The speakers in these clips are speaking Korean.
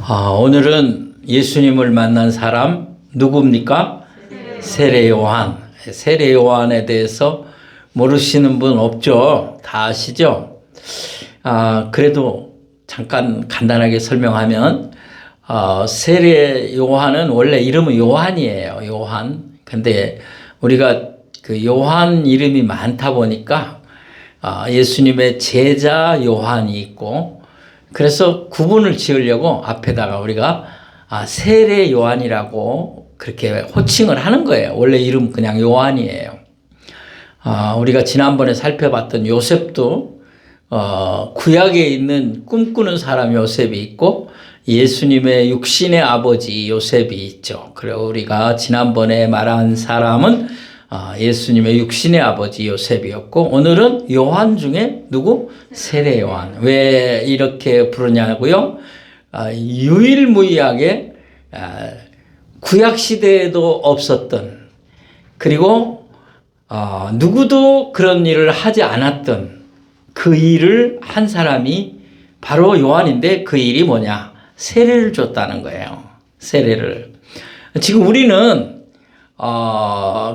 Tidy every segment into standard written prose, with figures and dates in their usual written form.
오늘은 예수님을 만난 사람 누굽니까? 세례 요한. 세례 요한에 대해서 모르시는 분 없죠? 다 아시죠? 그래도 잠깐 간단하게 설명하면 세례 요한은 원래 이름은 요한이에요. 요한. 근데 우리가 그 요한 이름이 많다 보니까 예수님의 제자 요한이 있고, 그래서 구분을 지으려고 앞에다가 우리가 세례 요한이라고 그렇게 호칭을 하는 거예요. 원래 이름 그냥 요한이에요. 우리가 지난번에 살펴봤던 요셉도 구약에 있는 꿈꾸는 사람 요셉이 있고 예수님의 육신의 아버지 요셉이 있죠. 그리고 우리가 지난번에 말한 사람은 예수님의 육신의 아버지 요셉이었고, 오늘은 요한 중에 누구? 세례 요한. 왜 이렇게 부르냐고요? 유일무이하게 구약시대에도 없었던, 그리고 누구도 그런 일을 하지 않았던 그 일을 한 사람이 바로 요한인데, 그 일이 뭐냐? 세례를 줬다는 거예요. 세례를. 지금 우리는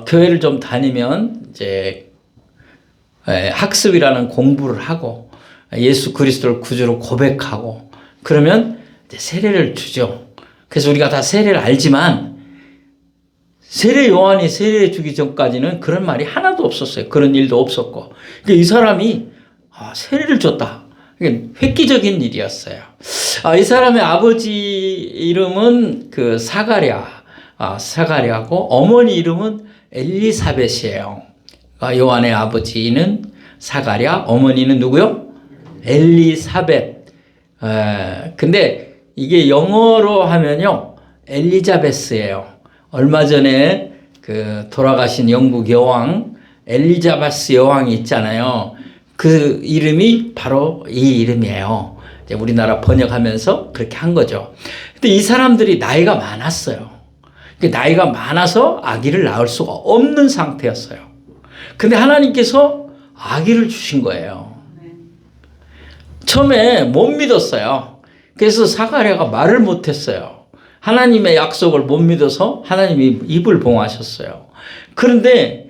교회를 좀 다니면 이제 학습이라는 공부를 하고 예수 그리스도를 구주로 고백하고 그러면 이제 세례를 주죠. 그래서 우리가 다 세례를 알지만 세례 요한이 세례 주기 전까지는 그런 말이 하나도 없었어요. 그런 일도 없었고. 그러니까 이 사람이 세례를 줬다. 이게 획기적인 일이었어요. 이 사람의 아버지 이름은 그 사가랴고 어머니 이름은 엘리사벳이에요. 요한의 아버지는 사가랴, 어머니는 누구요? 엘리사벳. 근데 이게 영어로 하면요 엘리자베스예요. 얼마 전에 그 돌아가신 영국 여왕 엘리자베스 여왕이 있잖아요. 그 이름이 바로 이 이름이에요. 이제 우리나라 번역하면서 그렇게 한 거죠. 근데 이 사람들이 나이가 많았어요. 나이가 많아서 아기를 낳을 수가 없는 상태였어요. 근데 하나님께서 아기를 주신 거예요. 처음에 못 믿었어요. 그래서 사가랴가 말을 못했어요. 하나님의 약속을 못 믿어서 하나님이 입을 봉하셨어요. 그런데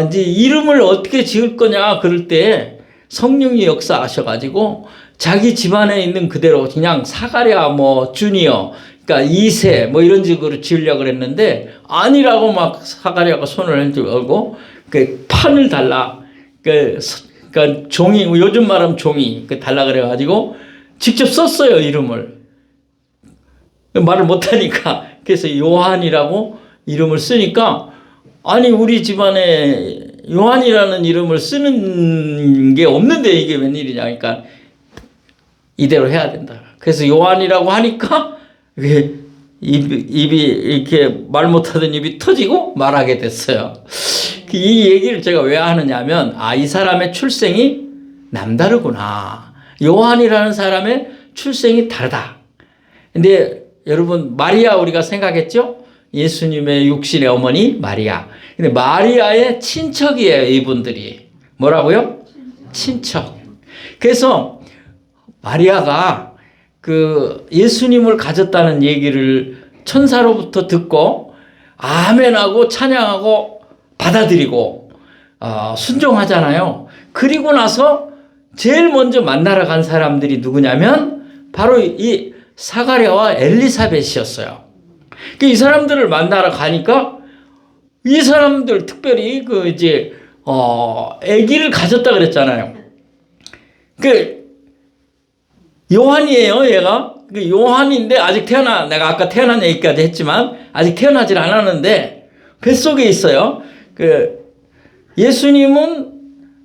이제 이름을 어떻게 지을 거냐 그럴 때 성령이 역사하셔가지고 자기 집안에 있는 그대로 그냥 사가랴 주니어, 그러니까 2세 이런 식으로 지으려고 그랬는데 아니라고 막 사가랴가 손을 들고 그 판을 달라, 그러니까 종이, 요즘 말하면 종이 달라 그래가지고 직접 썼어요. 이름을 말을 못하니까. 그래서 요한이라고 이름을 쓰니까 아니 우리 집안에 요한이라는 이름을 쓰는 게 없는데 이게 웬일이냐. 그러니까 이대로 해야 된다. 그래서 요한이라고 하니까 입이 이렇게 말 못하던 입이 터지고 말하게 됐어요. 이 얘기를 제가 왜 하느냐면 이 사람의 출생이 남다르구나. 요한이라는 사람의 출생이 다르다. 근데 여러분 마리아 우리가 생각했죠? 예수님의 육신의 어머니 마리아. 근데 마리아의 친척이에요. 이분들이. 뭐라고요? 친척. 그래서 마리아가 그 예수님을 가졌다는 얘기를 천사로부터 듣고 아멘하고 찬양하고 받아들이고 순종하잖아요. 그리고 나서 제일 먼저 만나러 간 사람들이 누구냐면 바로 이 사가랴와 엘리사벳이었어요. 이 사람들을 만나러 가니까 이 사람들 특별히 그 이제 아기를 가졌다 그랬잖아요. 그 요한이에요, 얘가. 그 요한인데 아직 내가 아까 태어난 얘기까지 했지만 아직 태어나질 않았는데 뱃속에 있어요. 그 예수님은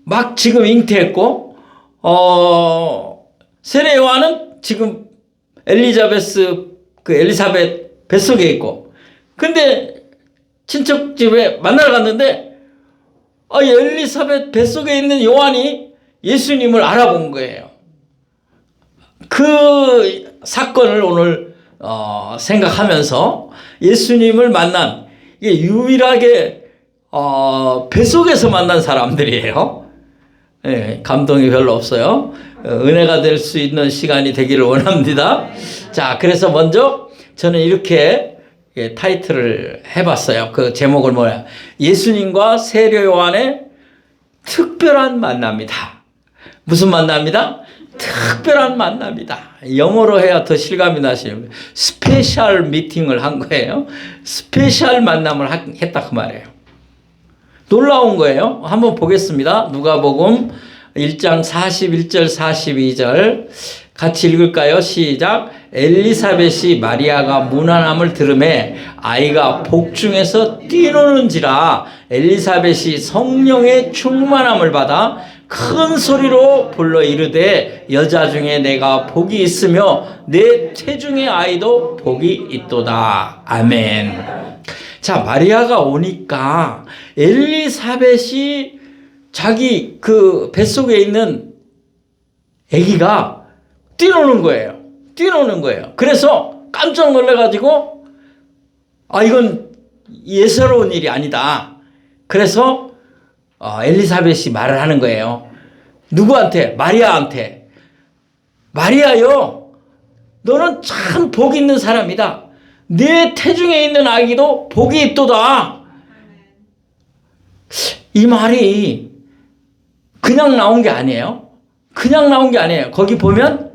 막 지금 잉태했고 세례 요한은 지금 엘리사벳 뱃속에 있고, 근데 친척 집에 만나러 갔는데 엘리사벳 뱃속에 있는 요한이 예수님을 알아본 거예요. 그 사건을 오늘 생각하면서 예수님을 만난, 이게 유일하게 뱃속에서 만난 사람들이에요. 예, 감동이 별로 없어요. 은혜가 될 수 있는 시간이 되기를 원합니다. 자, 그래서 먼저 저는 이렇게 타이틀을 해봤어요. 그 제목을 뭐야? 예수님과 세례 요한의 특별한 만남이다. 무슨 만남이다? 특별한 만남이다. 영어로 해야 더 실감이 나시죠. 스페셜 미팅을 한 거예요. 스페셜 만남을 했다 그 말이에요. 놀라운 거예요. 한번 보겠습니다. 누가복음 1장 41절 42절 같이 읽을까요? 시작. 엘리사벳이 마리아가 문안함을 들음에 아이가 복중에서 뛰노는지라 엘리사벳이 성령의 충만함을 받아 큰 소리로 불러 이르되 여자 중에 내가 복이 있으며 내 태중의 아이도 복이 있도다. 아멘. 자, 마리아가 오니까 엘리사벳이 자기 그 뱃속에 있는 아기가 뛰노는 거예요. 뛰노는 거예요. 그래서 깜짝 놀라가지고 이건 예사로운 일이 아니다. 그래서 엘리사벳이 말을 하는 거예요. 누구한테? 마리아한테. 마리아요, 너는 참 복 있는 사람이다. 내 태중에 있는 아기도 복이 있도다. 이 말이 그냥 나온 게 아니에요. 그냥 나온 게 아니에요. 거기 보면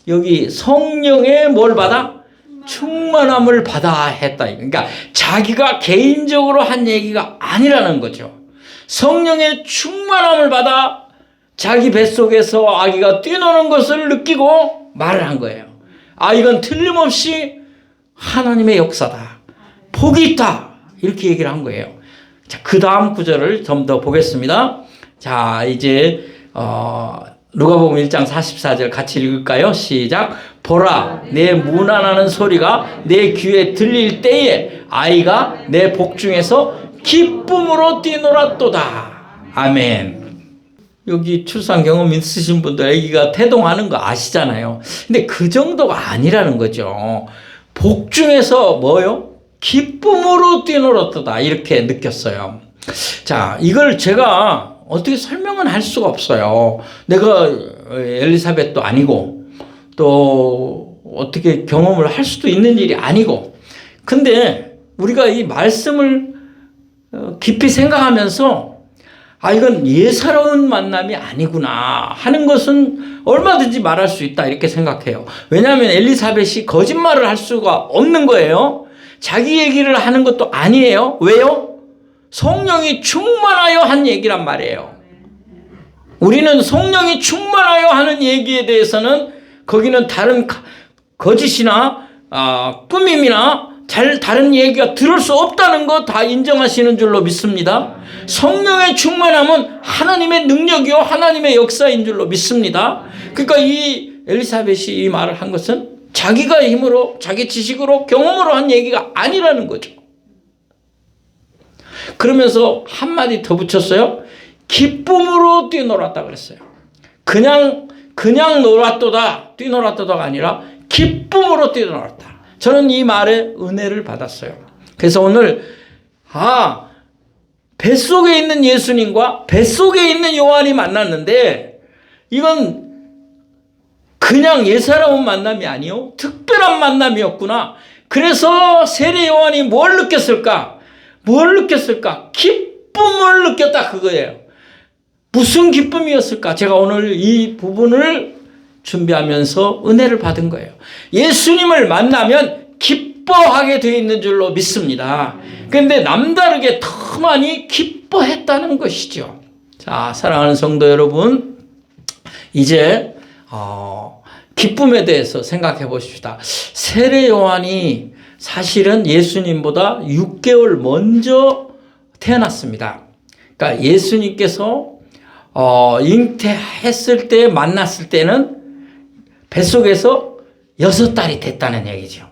여기 성령의 뭘 받아? 충만함을 받아 했다. 그러니까 자기가 개인적으로 한 얘기가 아니라는 거죠. 성령의 충만함을 받아 자기 뱃속에서 아기가 뛰노는 것을 느끼고 말을 한 거예요. 이건 틀림없이 하나님의 역사다. 복이 있다. 이렇게 얘기를 한 거예요. 자, 그 다음 구절을 좀 더 보겠습니다. 자, 이제 누가복음 1장 44절 같이 읽을까요? 시작. 보라, 내 문안하는 소리가 내 귀에 들릴 때에 아이가 내 복중에서 기쁨으로 뛰놀았도다. 아멘. 여기 출산 경험 있으신 분들 아기가 태동하는 거 아시잖아요. 근데 그 정도가 아니라는 거죠. 복중에서 뭐요? 기쁨으로 뛰놀았도다. 이렇게 느꼈어요. 자, 이걸 제가 어떻게 설명은 할 수가 없어요. 내가 엘리사벳도 아니고 또 어떻게 경험을 할 수도 있는 일이 아니고, 근데 우리가 이 말씀을 깊이 생각하면서 이건 예사로운 만남이 아니구나 하는 것은 얼마든지 말할 수 있다 이렇게 생각해요. 왜냐하면 엘리사벳이 거짓말을 할 수가 없는 거예요. 자기 얘기를 하는 것도 아니에요. 왜요? 성령이 충만하여 한 얘기란 말이에요. 우리는 성령이 충만하여 하는 얘기에 대해서는 거기는 다른 거짓이나 꾸밈이나 다른 얘기가 들을 수 없다는 거 다 인정하시는 줄로 믿습니다. 성령의 충만함은 하나님의 능력이요 하나님의 역사인 줄로 믿습니다. 그러니까 이 엘리사벳이 이 말을 한 것은 자기가 힘으로 자기 지식으로 경험으로 한 얘기가 아니라는 거죠. 그러면서 한마디 더 붙였어요. 기쁨으로 뛰놀았다 그랬어요. 그냥 놀았도다, 뛰놀았도다가 아니라 기쁨으로 뛰놀았다. 저는 이 말에 은혜를 받았어요. 그래서 오늘 뱃속에 있는 예수님과 뱃속에 있는 요한이 만났는데 이건 그냥 예사로운 만남이 아니요 특별한 만남이었구나. 그래서 세례 요한이 뭘 느꼈을까? 기쁨을 느꼈다 그거예요. 무슨 기쁨이었을까? 제가 오늘 이 부분을 준비하면서 은혜를 받은 거예요. 예수님을 만나면 기뻐하게 되어 있는 줄로 믿습니다. 그런데 남다르게 더 많이 기뻐했다는 것이죠. 자, 사랑하는 성도 여러분, 이제 기쁨에 대해서 생각해 보십시다. 세례 요한이 사실은 예수님보다 6개월 먼저 태어났습니다. 그러니까 예수님께서 잉태했을 때 만났을 때는 뱃속에서 6달이 됐다는 얘기죠.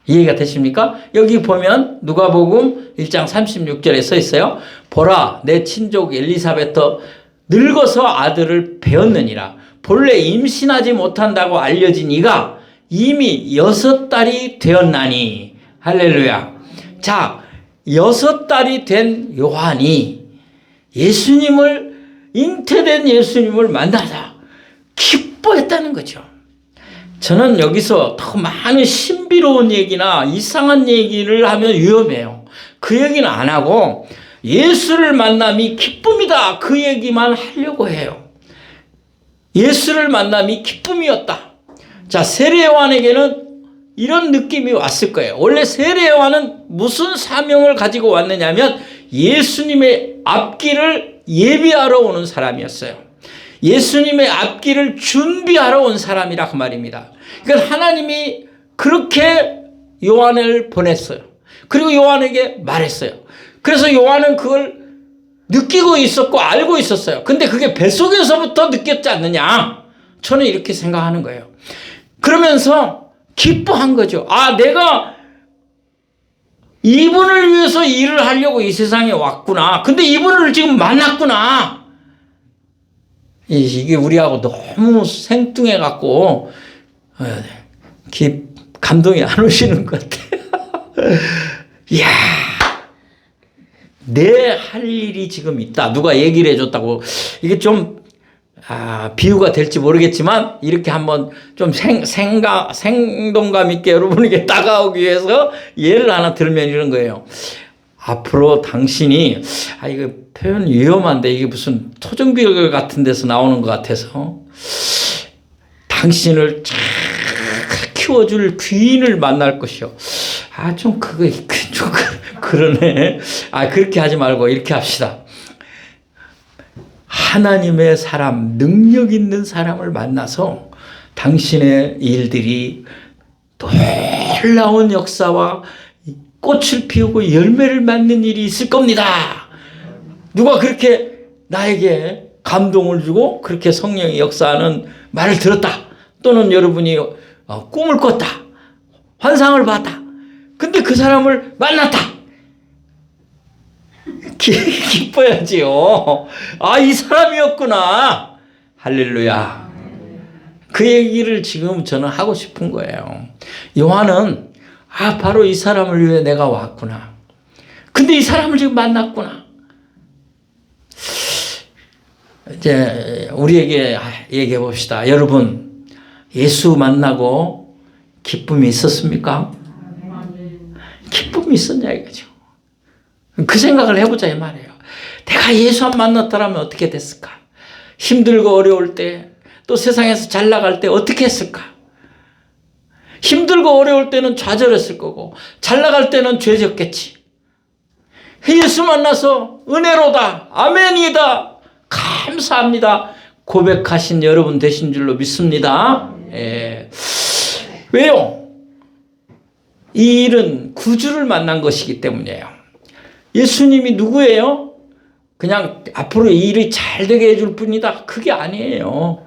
이해가 되십니까? 여기 보면 누가복음 1장 36절에 써 있어요. 보라, 내 친족 엘리사벳도 늙어서 아들을 배었느니라. 본래 임신하지 못한다고 알려진 이가 이미 6달이 되었나니. 할렐루야. 자, 6달이 된 요한이 예수님을 잉태된 예수님을 만나다 기뻐했다는 거죠. 저는 여기서 더 많은 신비로운 얘기나 이상한 얘기를 하면 위험해요. 그 얘기는 안 하고 예수를 만남이 기쁨이다, 그 얘기만 하려고 해요. 예수를 만남이 기쁨이었다. 자, 세례 요한에게는 이런 느낌이 왔을 거예요. 원래 세례 요한은 무슨 사명을 가지고 왔느냐면 예수님의 앞길을 예비하러 오는 사람이었어요. 예수님의 앞길을 준비하러 온 사람이라 그 말입니다. 그러니까 하나님이 그렇게 요한을 보냈어요. 그리고 요한에게 말했어요. 그래서 요한은 그걸 느끼고 있었고 알고 있었어요. 근데 그게 뱃속에서부터 느꼈지 않느냐? 저는 이렇게 생각하는 거예요. 그러면서 기뻐한 거죠. 아, 내가 이분을 위해서 일을 하려고 이 세상에 왔구나. 근데 이분을 지금 만났구나. 이게 우리하고 너무 생뚱해갖고 감동이 안 오시는 것 같아요. 이야, 내 할 일이 지금 있다. 누가 얘기를 해줬다고. 이게 좀 비유가 될지 모르겠지만 이렇게 한번 좀 생동감 있게 여러분에게 다가오기 위해서 예를 하나 들면 이런 거예요. 앞으로 당신이 이거 표현 위험한데 이게 무슨 토종비글 같은 데서 나오는 것 같아서 당신을 잘 키워줄 귀인을 만날 것이요. 좀 그러네. 그렇게 하지 말고 이렇게 합시다. 하나님의 사람, 능력 있는 사람을 만나서 당신의 일들이 놀라운 역사와 꽃을 피우고 열매를 맺는 일이 있을 겁니다. 누가 그렇게 나에게 감동을 주고 그렇게 성령의 역사하는 말을 들었다. 또는 여러분이 꿈을 꿨다. 환상을 봤다. 근데 그 사람을 만났다. 기뻐야지요. 이 사람이었구나. 할렐루야. 그 얘기를 지금 저는 하고 싶은 거예요. 요한은 바로 이 사람을 위해 내가 왔구나. 근데 이 사람을 지금 만났구나. 이제 우리에게 얘기해 봅시다. 여러분, 예수 만나고 기쁨이 있었습니까? 기쁨이 있었냐 이거죠. 그 생각을 해보자 이 말이에요. 내가 예수 안 만났더라면 어떻게 됐을까? 힘들고 어려울 때, 또 세상에서 잘 나갈 때 어떻게 했을까? 힘들고 어려울 때는 좌절했을 거고 잘 나갈 때는 죄졌겠지. 예수 만나서 은혜로다, 아멘이다, 감사합니다 고백하신 여러분 되신 줄로 믿습니다. 왜요? 이 일은 구주를 만난 것이기 때문이에요. 예수님이 누구예요? 그냥 앞으로 이 일이 잘 되게 해줄 뿐이다. 그게 아니에요.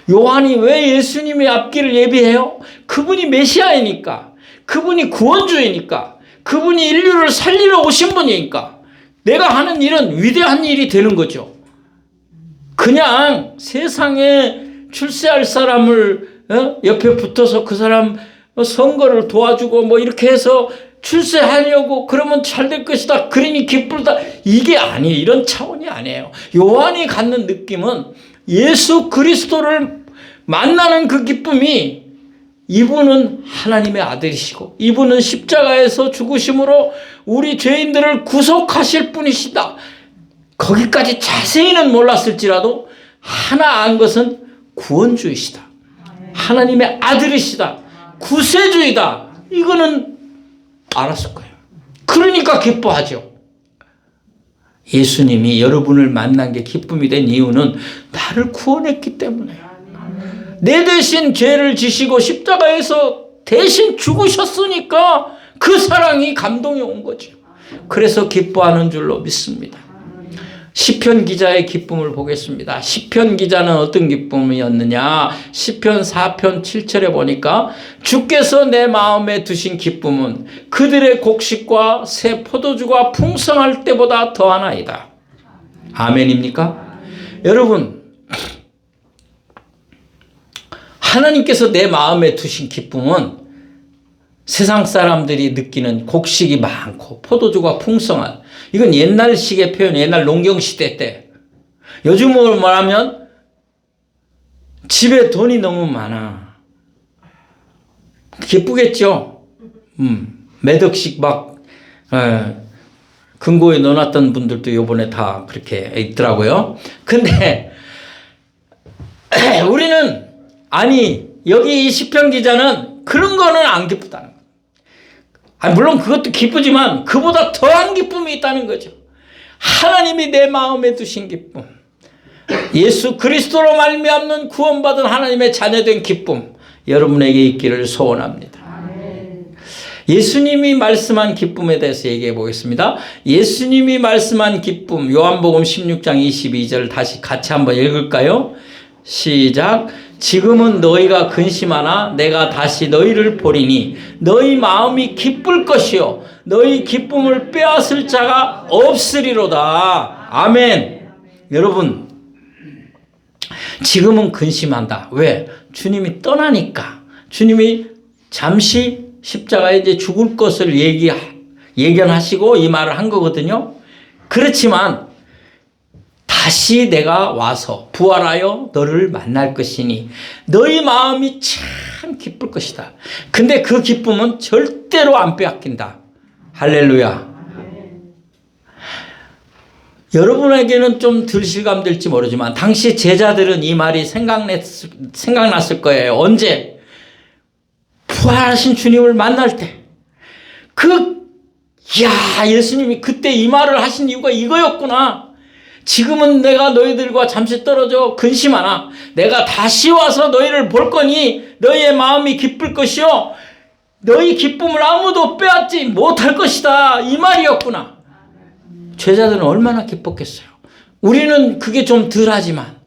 요한이 왜 예수님의 앞길을 예비해요? 그분이 메시아이니까. 그분이 구원주이니까. 그분이 인류를 살리러 오신 분이니까. 내가 하는 일은 위대한 일이 되는 거죠. 그냥 세상에 출세할 사람을 옆에 붙어서 그 사람 선거를 도와주고 이렇게 해서 출세하려고 그러면 잘 될 것이다. 그러니 기쁘다. 이게 아니에요. 이런 차원이 아니에요. 요한이 갖는 느낌은 예수 그리스도를 만나는 그 기쁨이 이분은 하나님의 아들이시고 이분은 십자가에서 죽으심으로 우리 죄인들을 구속하실 분이시다. 거기까지 자세히는 몰랐을지라도 하나 안 것은 구원주이시다. 하나님의 아들이시다. 구세주이다. 이거는 알았을 거예요. 그러니까 기뻐하죠. 예수님이 여러분을 만난 게 기쁨이 된 이유는 나를 구원했기 때문에. 내 대신 죄를 지시고 십자가에서 대신 죽으셨으니까 그 사랑이 감동이 온 거죠. 그래서 기뻐하는 줄로 믿습니다. 시편 기자의 기쁨을 보겠습니다. 시편 기자는 어떤 기쁨이었느냐? 시편 4편 7절에 보니까 주께서 내 마음에 두신 기쁨은 그들의 곡식과 새 포도주가 풍성할 때보다 더하나이다. 아멘입니까? 여러분, 하나님께서 내 마음에 두신 기쁨은 세상 사람들이 느끼는 곡식이 많고 포도주가 풍성한, 이건 옛날식의 표현, 옛날 농경시대 때 요즘으로 말하면 집에 돈이 너무 많아. 기쁘겠죠? 몇 억씩 막 금고에 넣어놨던 분들도 요번에 다 그렇게 있더라고요. 근데 우리는 아니 여기 이 시편 기자는 그런 거는 안 기쁘다는 거예요. 물론 그것도 기쁘지만 그보다 더한 기쁨이 있다는 거죠. 하나님이 내 마음에 두신 기쁨, 예수 그리스도로 말미암는 구원받은 하나님의 자녀된 기쁨, 여러분에게 있기를 소원합니다. 예수님이 말씀한 기쁨에 대해서 얘기해 보겠습니다. 예수님이 말씀한 기쁨, 요한복음 16장 22절 다시 같이 한번 읽을까요? 시작. 지금은 너희가 근심하나 내가 다시 너희를 보리니 너희 마음이 기쁠 것이요 너희 기쁨을 빼앗을 자가 없으리로다. 아멘. 여러분, 지금은 근심한다. 왜? 주님이 주님이 잠시 십자가에 이제 죽을 것을 예견하시고 이 말을 한 거거든요. 그렇지만 다시 내가 와서 부활하여 너를 만날 것이니 너희 마음이 참 기쁠 것이다. 근데 그 기쁨은 절대로 안 빼앗긴다. 할렐루야. 여러분에게는 좀 덜 실감될지 모르지만 당시 제자들은 이 말이 생각났을 거예요. 언제? 부활하신 주님을 만날 때. 예수님이 그때 이 말을 하신 이유가 이거였구나. 지금은 내가 너희들과 잠시 떨어져 근심하나 내가 다시 와서 너희를 볼 거니 너희의 마음이 기쁠 것이요 너희 기쁨을 아무도 빼앗지 못할 것이다. 이 말이었구나. 제자들은 얼마나 기뻤겠어요. 우리는 그게 좀 덜하지만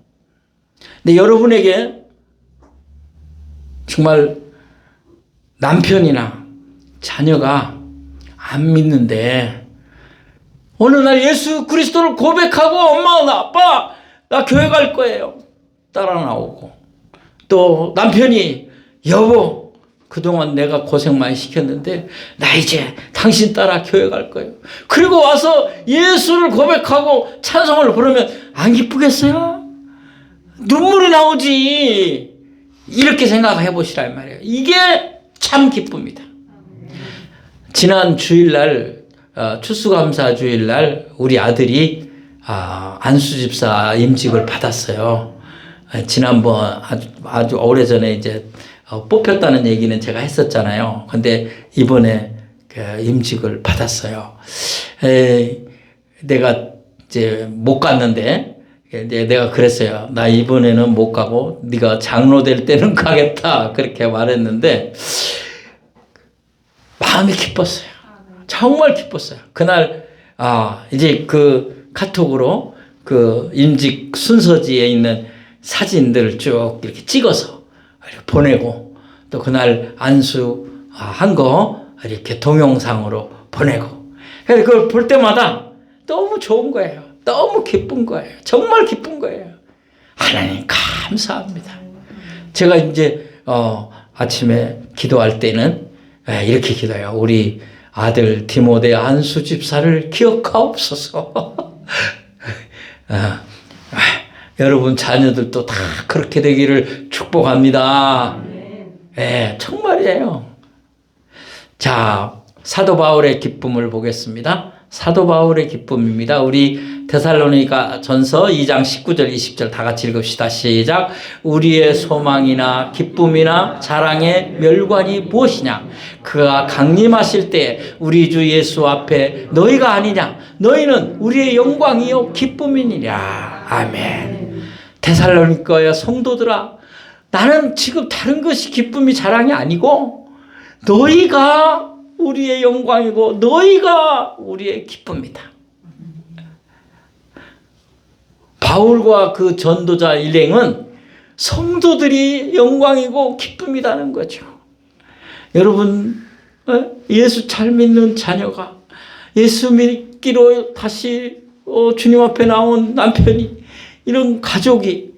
근데 여러분에게 정말 남편이나 자녀가 안 믿는데 어느 날 예수 그리스도를 고백하고 엄마, 아빠, 나 교회 갈 거예요. 따라 나오고 또 남편이 여보, 그동안 내가 고생 많이 시켰는데 나 이제 당신 따라 교회 갈 거예요. 그리고 와서 예수를 고백하고 찬송을 부르면 안 기쁘겠어요? 눈물이 나오지. 이렇게 생각해 보시란 말이에요. 이게 참 기쁨이다. 지난 주일날 추수감사 주일날 우리 아들이 안수집사 임직을 받았어요. 지난번 아주 오래전에 이제 뽑혔다는 얘기는 제가 했었잖아요. 근데 이번에 그 임직을 받았어요. 내가 이제 못 갔는데 내가 그랬어요. 나 이번에는 못 가고 네가 장로 될 때는 가겠다. 그렇게 말했는데 마음이 기뻤어요. 정말 기뻤어요. 그날 이제 그 카톡으로 그 임직 순서지에 있는 사진들을 쭉 이렇게 찍어서 이렇게 보내고 또 그날 안수한 거 이렇게 동영상으로 보내고 그래서 그걸 볼 때마다 너무 좋은 거예요. 너무 기쁜 거예요. 정말 기쁜 거예요. 하나님 감사합니다. 제가 이제 아침에 기도할 때는 이렇게 기도해요. 우리 아들 디모데 안수 집사를 기억하옵소서. 여러분 자녀들도 다 그렇게 되기를 축복합니다. 정말이에요. 자, 사도 바울의 기쁨을 보겠습니다. 사도 바울의 기쁨입니다. 우리 데살로니가 전서 2장 19절 20절 다 같이 읽읍시다. 시작. 우리의 소망이나 기쁨이나 자랑의 멸관이 무엇이냐? 그가 강림하실 때 우리 주 예수 앞에 너희가 아니냐? 너희는 우리의 영광이요 기쁨이니라. 아멘. 데살로니가의 성도들아, 나는 지금 다른 것이 기쁨이 자랑이 아니고 너희가 우리의 영광이고 너희가 우리의 기쁨이다. 바울과 그 전도자 일행은 성도들이 영광이고 기쁨이라는 거죠. 여러분, 예수 잘 믿는 자녀가 예수 믿기로 다시 주님 앞에 나온 남편이 이런 가족이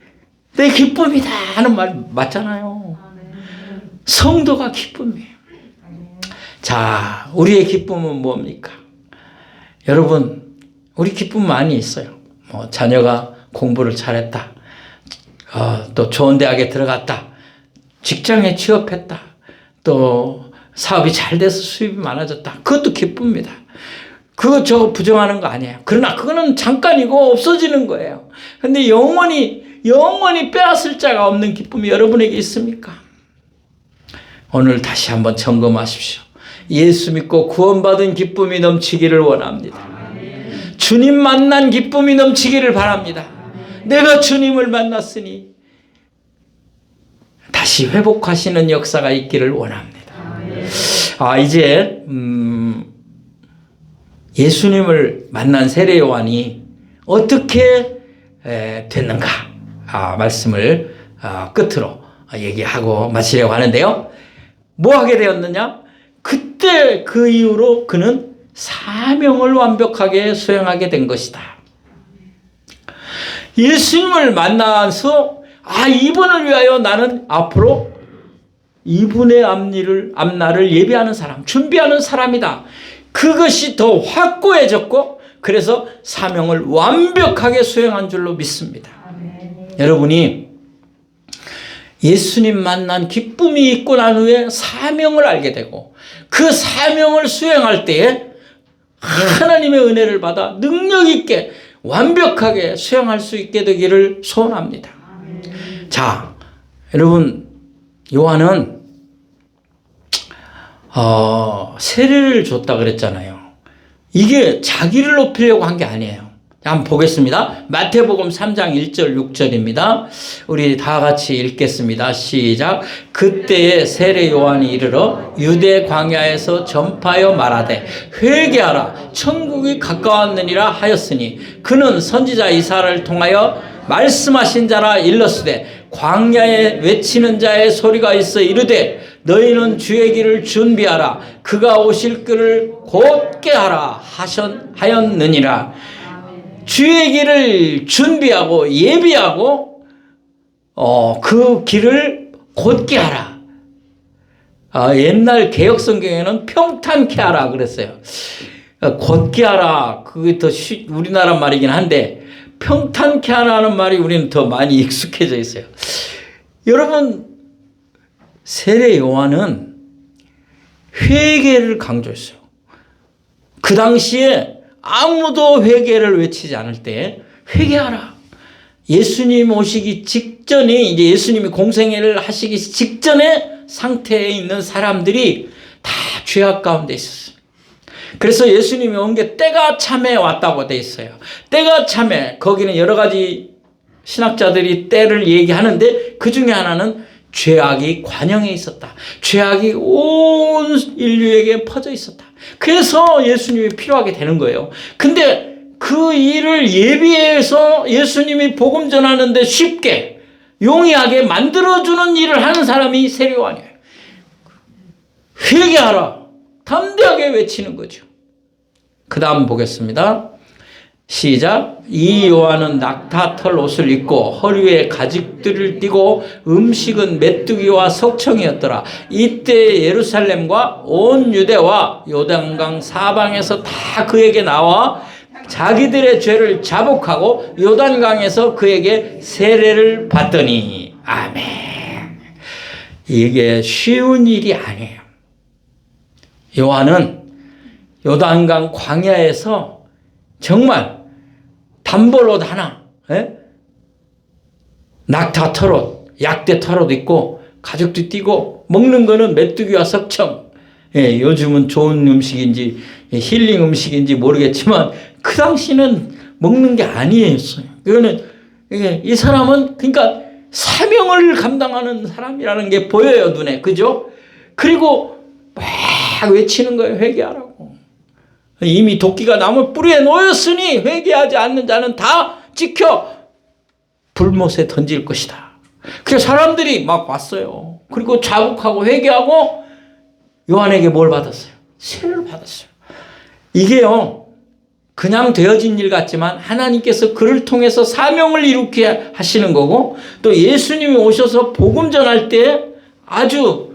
내 기쁨이다 하는 말 맞잖아요. 성도가 기쁨이에요. 자, 우리의 기쁨은 뭡니까? 여러분, 우리 기쁨 많이 있어요. 자녀가 공부를 잘했다. 또 좋은 대학에 들어갔다. 직장에 취업했다. 또 사업이 잘 돼서 수입이 많아졌다. 그것도 기쁩니다. 그거 저 부정하는 거 아니에요. 그러나 그거는 잠깐이고 없어지는 거예요. 근데 영원히 빼앗을 자가 없는 기쁨이 여러분에게 있습니까? 오늘 다시 한번 점검하십시오. 예수 믿고 구원받은 기쁨이 넘치기를 원합니다. 주님 만난 기쁨이 넘치기를 바랍니다. 내가 주님을 만났으니 다시 회복하시는 역사가 있기를 원합니다. 이제 예수님을 만난 세례 요한이 어떻게 됐는가 말씀을 끝으로 얘기하고 마치려고 하는데요. 뭐 하게 되었느냐? 그때 그 이후로 그는 사명을 완벽하게 수행하게 된 것이다. 예수님을 만나서 이분을 위하여 나는 앞으로 이분의 앞날을 예비하는 사람, 준비하는 사람이다. 그것이 더 확고해졌고 그래서 사명을 완벽하게 수행한 줄로 믿습니다. 여러분이 예수님 만난 기쁨이 있고 난 후에 사명을 알게 되고 그 사명을 수행할 때에 하나님의 은혜를 받아 능력 있게 완벽하게 수행할 수 있게 되기를 소원합니다. 자, 여러분, 요한은 세례를 줬다 그랬잖아요. 이게 자기를 높이려고 한 게 아니에요. 한번 보겠습니다. 마태복음 3장 1절 6절입니다. 우리 다 같이 읽겠습니다. 시작. 그때에 세례 요한이 이르러 유대 광야에서 전파하여 말하되 회개하라 천국이 가까웠느니라 하였으니 그는 선지자 이사야를 통하여 말씀하신 자라 일렀으되 광야에 외치는 자의 소리가 있어 이르되 너희는 주의 길을 준비하라 그가 오실 길을 곧게 하라 하였느니라. 주의 길을 준비하고 예비하고 그 길을 곧게 하라. 옛날 개혁성경에는 평탄케 하라 그랬어요. 곧게 하라 그게 더 우리나라 말이긴 한데 평탄케 하라는 말이 우리는 더 많이 익숙해져 있어요. 여러분, 세례 요한은 회개를 강조했어요. 그 당시에 아무도 회개를 외치지 않을 때 회개하라. 예수님 오시기 직전에 이제 예수님이 공생애를 하시기 직전에 상태에 있는 사람들이 다 죄악 가운데 있었어요. 그래서 예수님이 온 게 때가 참에 왔다고 돼 있어요. 때가 참에 거기는 여러 가지 신학자들이 때를 얘기하는데 그 중에 하나는 죄악이 관영에 있었다. 죄악이 온 인류에게 퍼져 있었다. 그래서 예수님이 필요하게 되는 거예요. 근데 그 일을 예비해서 예수님이 복음 전하는데 쉽게 용이하게 만들어주는 일을 하는 사람이 세례 요한이에요. 회개하라. 담대하게 외치는 거죠. 그 다음 보겠습니다. 시작. 이 요한은 낙타털 옷을 입고 허리에 가죽들을 띠고 음식은 메뚜기와 석청이었더라. 이때 예루살렘과 온 유대와 요단강 사방에서 다 그에게 나와 자기들의 죄를 자복하고 요단강에서 그에게 세례를 받더니. 아멘. 이게 쉬운 일이 아니에요. 요한은 요단강 광야에서 정말 단벌옷 하나, 낙타 털옷, 약대 털옷 입고 가죽도 띠고 먹는 거는 메뚜기와 석청. 요즘은 좋은 음식인지 힐링 음식인지 모르겠지만 그 당시는 먹는 게 아니었어요. 이거는 이 사람은 그러니까 사명을 감당하는 사람이라는 게 보여요, 눈에. 그죠? 그리고 막 외치는 거예요. 회개하라고. 이미 도끼가 나무 뿌리에 놓였으니 회개하지 않는 자는 다 찍혀 불못에 던질 것이다. 그래서 사람들이 막 왔어요. 그리고 자복하고 회개하고 요한에게 뭘 받았어요? 세례를 받았어요. 이게요, 그냥 되어진 일 같지만 하나님께서 그를 통해서 사명을 이루게 하시는 거고 또 예수님이 오셔서 복음 전할 때 아주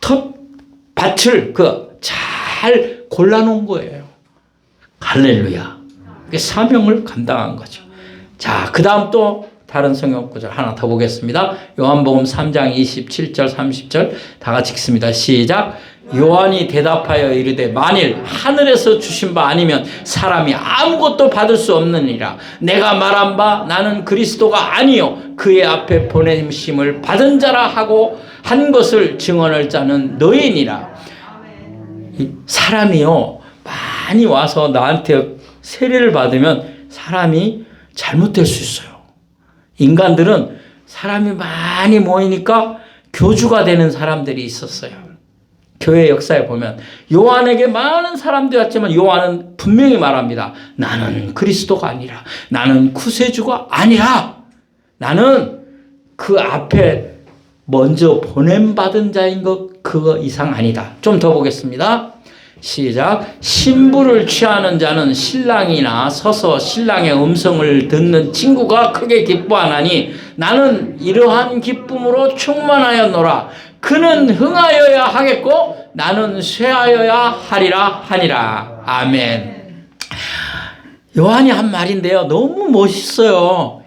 텃밭을 잘 골라놓은 거예요. 할렐루야. 사명을 감당한 거죠. 자, 그 다음 또 다른 성경 구절 하나 더 보겠습니다. 요한복음 3장 27절 30절 다 같이 읽습니다. 시작. 요한이 대답하여 이르되 만일 하늘에서 주신 바 아니면 사람이 아무것도 받을 수 없느니라. 내가 말한 바 나는 그리스도가 아니요 그의 앞에 보내심을 받은 자라 하고 한 것을 증언할 자는 너희니라. 사람이요 많이 와서 나한테 세례를 받으면 사람이 잘못될 수 있어요. 인간들은 사람이 많이 모이니까 교주가 되는 사람들이 있었어요. 교회 역사에 보면 요한에게 많은 사람들이 왔지만 요한은 분명히 말합니다. 나는 그리스도가 아니라, 나는 구세주가 아니라, 나는 그 앞에 먼저 보냄받은 자인 것 그거 이상 아니다. 좀 더 보겠습니다. 시작. 신부를 취하는 자는 신랑이나 서서 신랑의 음성을 듣는 친구가 크게 기뻐하나니 나는 이러한 기쁨으로 충만하였노라. 그는 흥하여야 하겠고 나는 쇠하여야 하리라 하니라. 아멘. 요한이 한 말인데요. 너무 멋있어요.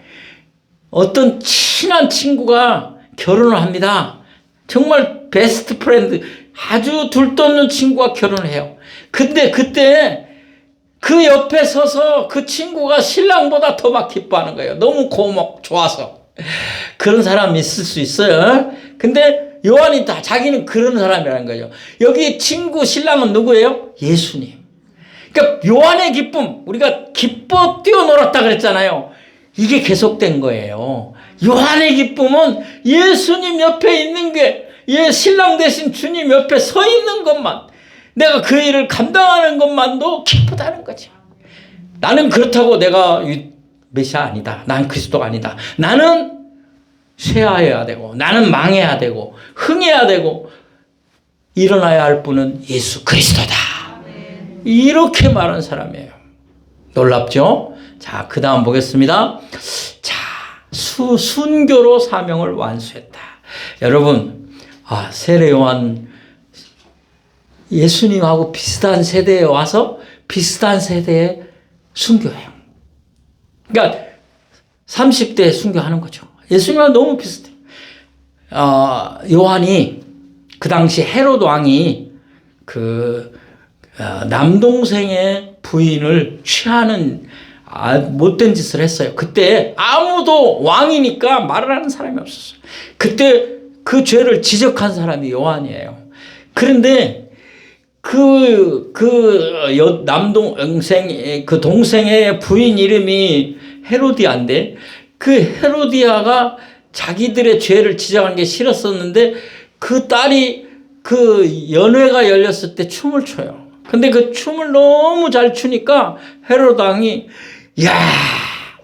어떤 친한 친구가 결혼을 합니다. 정말 베스트 프렌드, 아주 둘도 없는 친구가 결혼을 해요. 근데 그때 그 옆에 서서 그 친구가 신랑보다 더 막 기뻐하는 거예요. 너무 좋아서. 그런 사람이 있을 수 있어요. 근데 요한이 다 자기는 그런 사람이라는 거죠. 여기 친구 신랑은 누구예요? 예수님. 그러니까 요한의 기쁨, 우리가 기뻐 뛰어놀았다 그랬잖아요. 이게 계속된 거예요. 요한의 기쁨은 예수님 옆에 있는 게, 신랑 대신 주님 옆에 서 있는 것만, 내가 그 일을 감당하는 것만도 기쁘다는 거죠. 나는 그렇다고 내가 메시아 아니다. 난 그리스도가 아니다. 나는 쇠하여야 되고, 나는 망해야 되고, 흥해야 되고, 일어나야 할 분은 예수 그리스도다. 이렇게 말한 사람이에요. 놀랍죠? 자, 그 다음 보겠습니다. 자, 순교로 사명을 완수했다. 여러분, 세례 요한 예수님하고 비슷한 세대에 와서 비슷한 세대에 순교해요. 그러니까 30대에 순교하는 거죠. 예수님과 너무 비슷해요. 요한이 그 당시 헤롯 왕이 남동생의 부인을 취하는 못된 짓을 했어요. 그때 아무도 왕이니까 말을 하는 사람이 없었어요. 그때 그 죄를 지적한 사람이 요한이에요. 그런데 그 동생의 부인 이름이 헤로디아인데 그 헤로디아가 자기들의 죄를 지적한 게 싫었었는데 그 딸이 그 연회가 열렸을 때 춤을 춰요. 근데 그 춤을 너무 잘 추니까 헤롯 왕이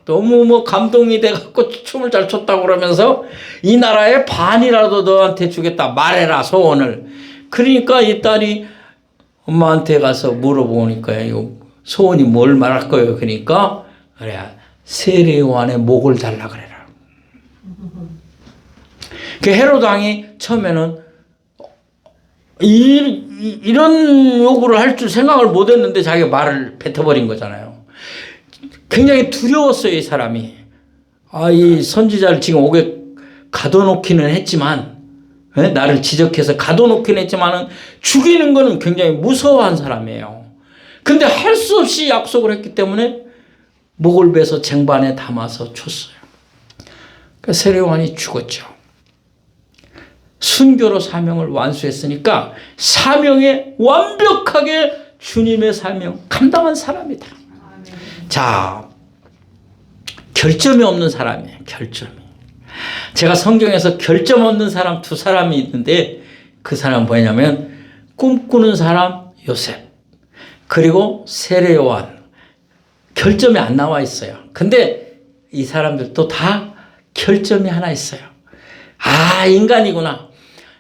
너무 감동이 돼갖고 춤을 잘 췄다고 그러면서 이 나라의 반이라도 너한테 주겠다. 말해라, 소원을. 그러니까 이 딸이 엄마한테 가서 물어보니까 소원이 뭘 말할 거예요? 그러니까 그래, 세례 요한의 목을 달라 그래라. 그 헤롯 왕이 처음에는 이런 요구를 할 줄 생각을 못 했는데 자기가 말을 뱉어버린 거잖아요. 굉장히 두려웠어요, 이 사람이. 이 선지자를 지금 옥에 가둬놓기는 했지만, 나를 지적해서 가둬놓기는 했지만은 죽이는 거는 굉장히 무서워한 사람이에요. 근데 할 수 없이 약속을 했기 때문에 목을 베서 쟁반에 담아서 쳤어요. 그러니까 세례 요한이 죽었죠. 순교로 사명을 완수했으니까 사명에 완벽하게 주님의 사명 감당한 사람이다. 자, 결점이 없는 사람이에요. 결점이. 제가 성경에서 결점 없는 사람 두 사람이 있는데 그 사람은 뭐냐면 꿈꾸는 사람 요셉 그리고 세례 요한. 결점이 안 나와 있어요. 근데 이 사람들도 다 결점이 하나 있어요. 인간이구나.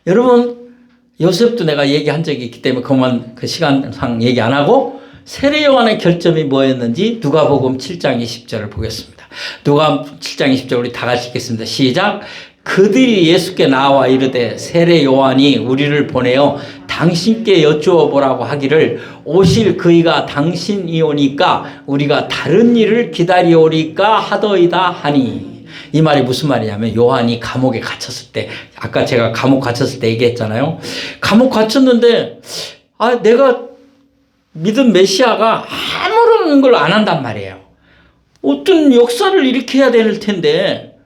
여러분, 요셉도 내가 얘기한 적이 있기 때문에 그만 그 시간상 얘기 안 하고 세례 요한의 결점이 뭐였는지 누가복음 7장 20절을 보겠습니다. 누가복음 7장 20절 우리 다 같이 읽겠습니다. 시작. 그들이 예수께 나와 이르되 세례 요한이 우리를 보내어 당신께 여쭈어 보라고 하기를 오실 그이가 당신이오니까 우리가 다른 일을 기다리오리까 하더이다 하니. 이 말이 무슨 말이냐면 요한이 감옥에 갇혔을 때, 아까 제가 감옥 갇혔을 때 얘기했잖아요. 감옥 갇혔는데 내가 믿은 메시아가 아무런 걸 안 한단 말이에요. 어떤 역사를 일으켜야 될 텐데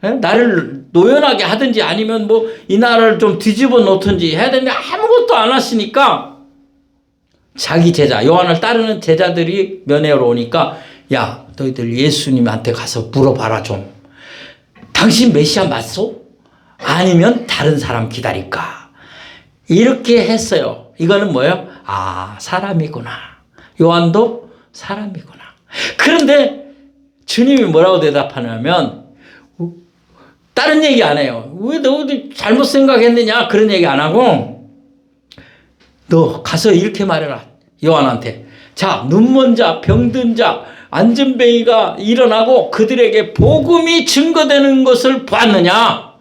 나를 노연하게 하든지 아니면 이 나라를 좀 뒤집어 놓든지 해야 되는데 아무것도 안 하시니까 자기 제자, 요한을 따르는 제자들이 면회하러 오니까 야, 너희들 예수님한테 가서 물어봐라 좀. 당신 메시아 맞소? 아니면 다른 사람 기다릴까? 이렇게 했어요. 이거는 뭐예요? 사람이구나. 요한도 사람이구나. 그런데 주님이 뭐라고 대답하냐면 다른 얘기 안 해요. 왜 너 잘못 생각했느냐? 그런 얘기 안 하고 너 가서 이렇게 말해라. 요한한테. 자, 눈먼 자, 병든 자, 안전뱅이가 일어나고 그들에게 복음이 증거되는 것을 보았느냐?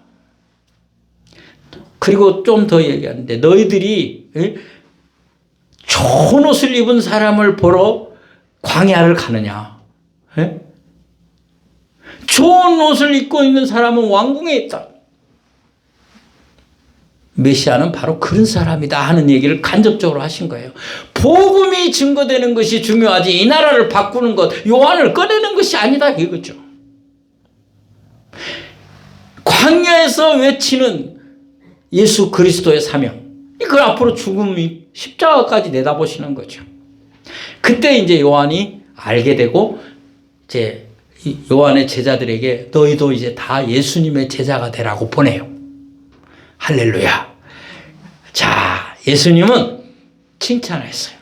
그리고 좀 더 얘기하는데 너희들이 좋은 옷을 입은 사람을 보러 광야를 가느냐? 좋은 옷을 입고 있는 사람은 왕궁에 있다. 메시아는 바로 그런 사람이다 하는 얘기를 간접적으로 하신 거예요. 복음이 증거되는 것이 중요하지 이 나라를 바꾸는 것, 요한을 꺼내는 것이 아니다 이거죠. 광야에서 외치는 예수 그리스도의 사명, 이걸 앞으로 죽음이 십자가까지 내다보시는 거죠. 그때 이제 요한이 알게 되고 이제 요한의 제자들에게 너희도 이제 다 예수님의 제자가 되라고 보내요. 할렐루야. 자, 예수님은 칭찬했어요.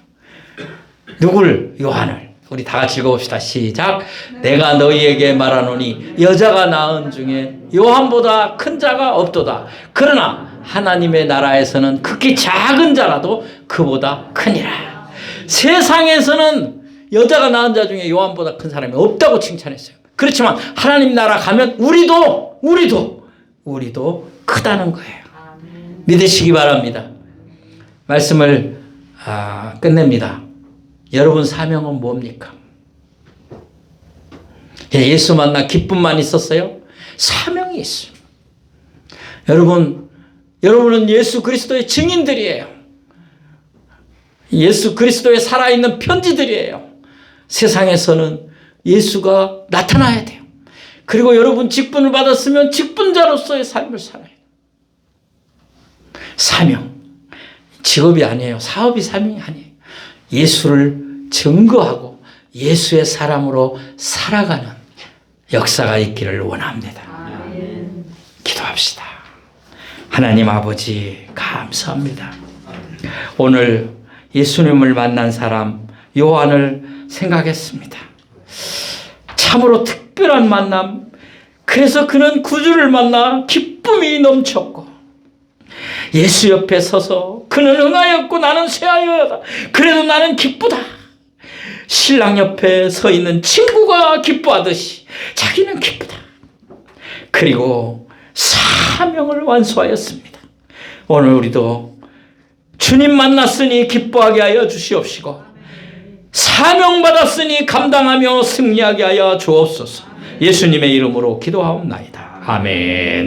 누굴? 요한을. 우리 다 같이 읽어봅시다. 시작. 내가 너희에게 말하노니 여자가 낳은 중에 요한보다 큰 자가 없도다. 그러나 하나님의 나라에서는 극히 작은 자라도 그보다 크니라. 세상에서는 여자가 낳은 자 중에 요한보다 큰 사람이 없다고 칭찬했어요. 그렇지만 하나님 나라 가면 우리도 크다는 거예요. 믿으시기 바랍니다. 말씀을 끝냅니다. 여러분 사명은 뭡니까? 예수 만나 기쁨만 있었어요? 사명이 있어요. 여러분은 예수 그리스도의 증인들이에요. 예수 그리스도의 살아있는 편지들이에요. 세상에서는 예수가 나타나야 돼요. 그리고 여러분 직분을 받았으면 직분자로서의 삶을 살아요. 사명. 직업이 아니에요. 사업이 사명이 아니에요. 예수를 증거하고 예수의 사람으로 살아가는 역사가 있기를 원합니다. 기도합시다. 하나님 아버지 감사합니다. 오늘 예수님을 만난 사람 요한을 생각했습니다. 참으로 특별한 만남. 그래서 그는 구주를 만나 기쁨이 넘쳤고 예수 옆에 서서 그는 응하였고 나는 쇠하여다. 그래도 나는 기쁘다. 신랑 옆에 서 있는 친구가 기뻐하듯이 자기는 기쁘다. 그리고 사명을 완수하였습니다. 오늘 우리도 주님 만났으니 기뻐하게 하여 주시옵시고 사명받았으니 감당하며 승리하게 하여 주옵소서. 예수님의 이름으로 기도하옵나이다. 아멘.